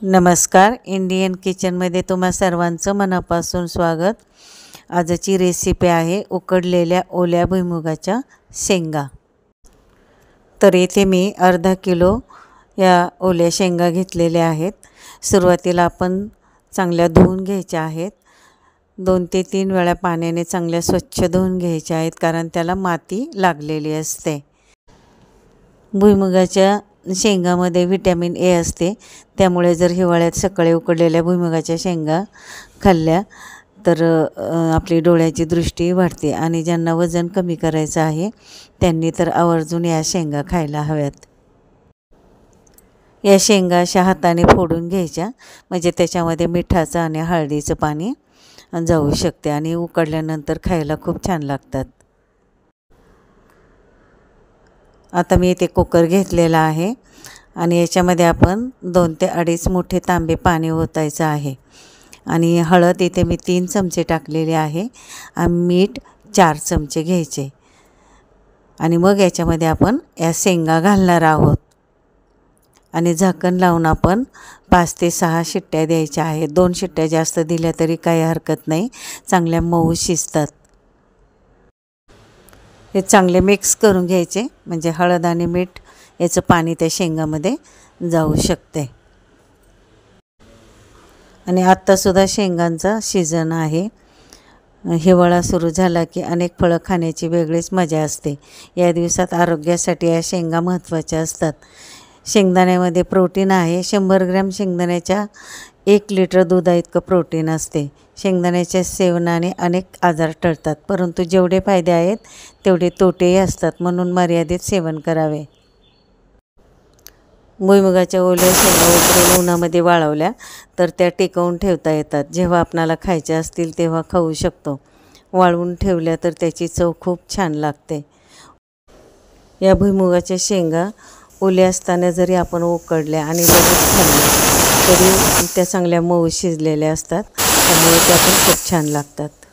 नमस्कार, इंडियन किचनमध्ये तुम्हा सर्वांचं मनापासून स्वागत। आजची रेसिपी आहे उकडलेल्या ओल्या भुईमुगाच्या शेंगा। तर इथे मी अर्धा किलो या ओल्या शेंगा घेतलेल्या आहेत। सुरुवातीला आपण चांगल्या धुवून घ्यायच्या आहेत। 2 ते 3 वेळा पाण्याने चांगल्या स्वच्छ धुवून घ्यायच्या आहेत, कारण त्याला माती लागलेली असते। भुईमुगाच्या शेंगामध्ये व्हिटॅमिन ए असते, त्यामुळे जर हिवाळ्यात सकाळी उकडलेल्या भुईमुगाच्या शेंगा खाल्ल्या तर आपली डोळ्याची दृष्टी वाढते आणि ज्यांना वजन कमी करायचं आहे त्यांनी तर आवर्जून या शेंगा खायला हव्यात। या शेंगा अशा हाताने फोडून घ्यायच्या, म्हणजे त्याच्यामध्ये मिठाचं आणि हळदीचं पाणी जाऊ शकते आणि उकडल्यानंतर खायला खूप छान लागतात। आता मी इथे कुकर घेतलेला आहे आणि याच्यामध्ये आपण 2 ते 2.5 मोठे तांबे पाणी ओतायचं आहे आणि हळद इथे मी 3 चमचे टाकलेले आहे आणि मीठ 4 चमचे घ्यायचे आणि मग याच्यामध्ये आपण या शेंगा घालणार आहोत आणि झाकण लावून आपण 5 ते 6 शिट्ट्या द्यायच्या आहेत। 2 शिट्ट्या जास्त दिल्या तरी काही हरकत नाही, चांगल्या मऊ शिजतात। हे चांगले मिक्स करून घ्यायचे, म्हणजे हळद आणि मीठ याचं पाणी त्या शेंगामध्ये जाऊ शकते। आणि आत्तासुद्धा शेंगांचा सीझन आहे। हिवाळा सुरू झाला की अनेक फळं खाण्याची वेगळीच मजा असते। या दिवसात आरोग्यासाठी या शेंगा महत्त्वाच्या असतात। शेंगदाण्यामध्ये प्रोटीन आहे। 100 ग्रॅम शेंगदाण्याच्या 1 लिटर दुधाइतकं प्रोटीन असते। शेंगदाण्याच्या सेवनाने अनेक आजार टळतात, परंतु जेवढे फायदे आहेत तेवढे तोटेही असतात, म्हणून मर्यादित सेवन करावे। भुईमुगाच्या ओल्या शेंगा उकडून उन्हामध्ये वाळवल्या तर त्या टिकवून ठेवता येतात। जेव्हा आपणाला खायच्या असतील तेव्हा खाऊ शकतो। वाळवून ठेवल्या तर त्याची चव खूप छान लागते। या भुईमुगाच्या शेंगा ओल्या असताना जरी आपण उकडल्या आणि लगेच खाल्ल्या तरी त्या चांगल्या मऊ शिजलेल्या असतात, त्यामुळे त्या पण खूप छान लागतात।